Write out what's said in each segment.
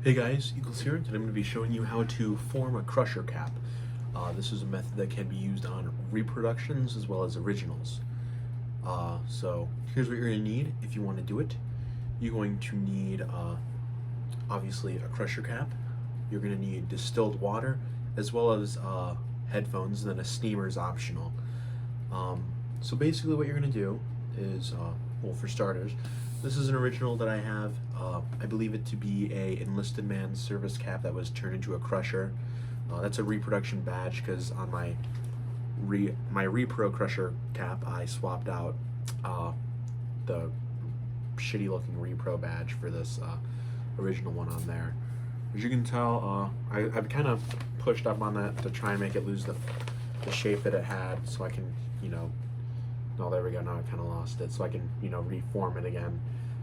Hey guys, Eagles here, and today I'm going to be showing you how to form a crusher cap. This is a method that can be used on reproductions as well as originals. So here's what you're going to need if you want to do it. You're going to need obviously a crusher cap. You're going to need distilled water as well as headphones, and then a steamer is optional. So basically what you're going to do is, well, for starters, this is an original that I have. I believe it to be a enlisted man service cap that was turned into a crusher. That's a reproduction badge because on my repro crusher cap I swapped out the shitty looking repro badge for this original one on there. As you can tell, I've kind of pushed up on that to try and make it lose the shape that it had, so I can, oh, there we go, now I kind of lost it, so I can, reform it again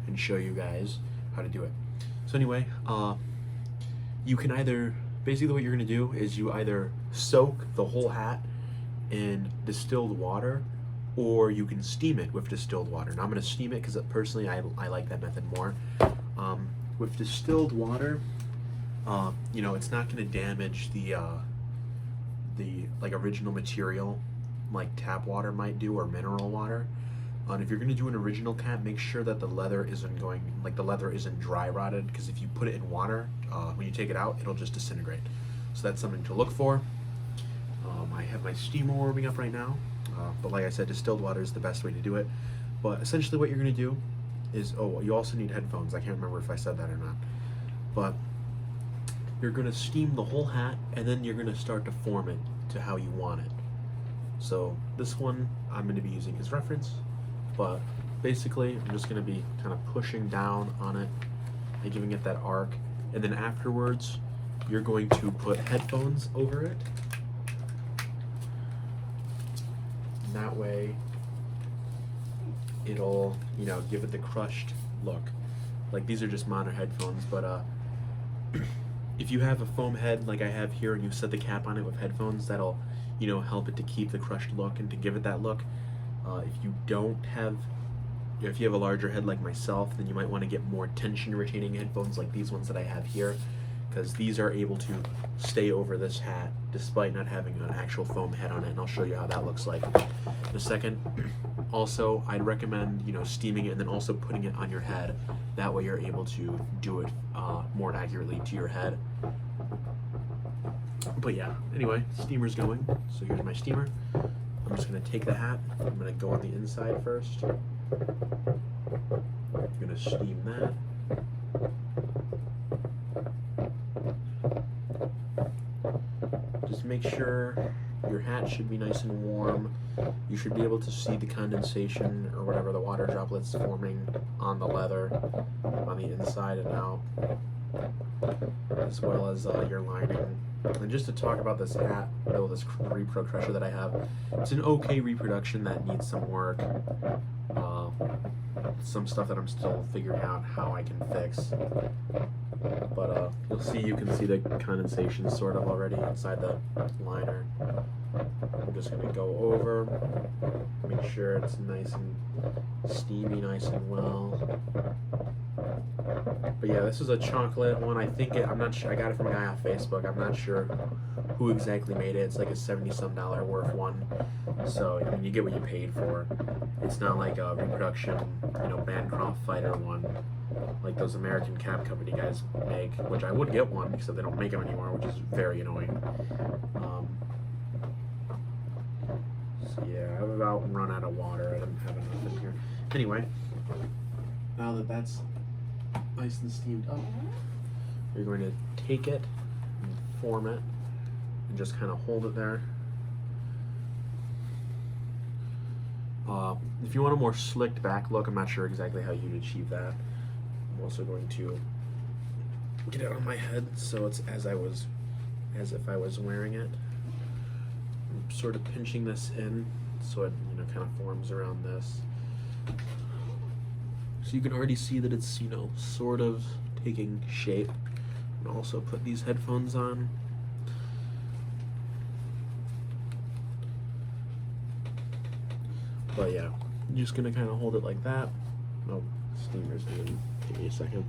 and show you guys how to do it. So anyway, you can either, basically what you're going to do is you either soak the whole hat in distilled water, or you can steam it with distilled water. Now I'm going to steam it because personally I like that method more. With distilled water, it's not going to damage the like original material like tap water might do, or mineral water. And if you're going to do an original cap, make sure that the leather isn't dry rotted, because if you put it in water, when you take it out, it'll just disintegrate. So that's something to look for. I have my steamer warming up right now, but like I said, distilled water is the best way to do it. But essentially what you're going to do is, you also need headphones. I can't remember if I said that or not. But you're going to steam the whole hat, and then you're going to start to form it to how you want it. So this one I'm going to be using as reference, but basically I'm just going to be kind of pushing down on it and giving it that arc, and then afterwards you're going to put headphones over it. And that way it'll, give it the crushed look. Like, these are just modern headphones, but if you have a foam head like I have here and you set the cap on it with headphones, that'll help it to keep the crushed look and to give it that look. If you don't have, if you have a larger head like myself, then you might want to get more tension retaining headphones like these ones that I have here, because these are able to stay over this hat despite not having an actual foam head on it, and I'll show you how that looks like in a second. Also, I'd recommend steaming it and then also putting it on your head. That way you're able to do it more accurately to your head. But yeah, anyway, steamer's going. So here's my steamer. I'm just going to take the hat. I'm going to go on the inside first. I'm going to steam that. Just make sure your hat should be nice and warm. You should be able to see the condensation or whatever, the water droplets forming on the leather on the inside and out, as well as your lining. And just to talk about this hat, this repro crusher that I have, it's an okay reproduction that needs some work. Some stuff that I'm still figuring out how I can fix. But you can see the condensation sort of already inside the liner. I'm just going to go over, make sure it's nice and steamy, nice and well. But yeah, this is a chocolate one. I'm not sure, I got it from a guy off Facebook. I'm not sure who exactly made it. It's like a $70-some worth one. So, you get what you paid for. It's not like a reproduction, Bancroft Fighter one, like those American cap company guys make, which I would get one, except they don't make them anymore, which is very annoying. So yeah, I've about run out of water. I don't have enough in here. Anyway, now that that's nice and steamed up, you're going to take it and form it and just kind of hold it there. If you want a more slicked back look, I'm not sure exactly how you'd achieve that. I'm also going to get it on my head so it's as if I was wearing it. I'm sort of pinching this in so it kind of forms around this. So you can already see that it's sort of taking shape. And also put these headphones on. But yeah, I'm just gonna kind of hold it like that. Oh, steamer's gonna take me a second.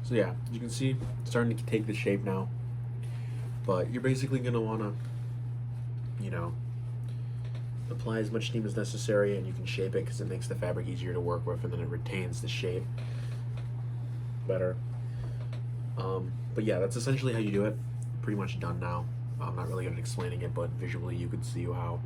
So yeah, you can see it's starting to take the shape now. But you're basically going to want to, you know, apply as much steam as necessary, and you can shape it because it makes the fabric easier to work with, and then it retains the shape better. But yeah, that's essentially how you do it. Pretty much done now. I'm not really good at explaining it, but visually you could see how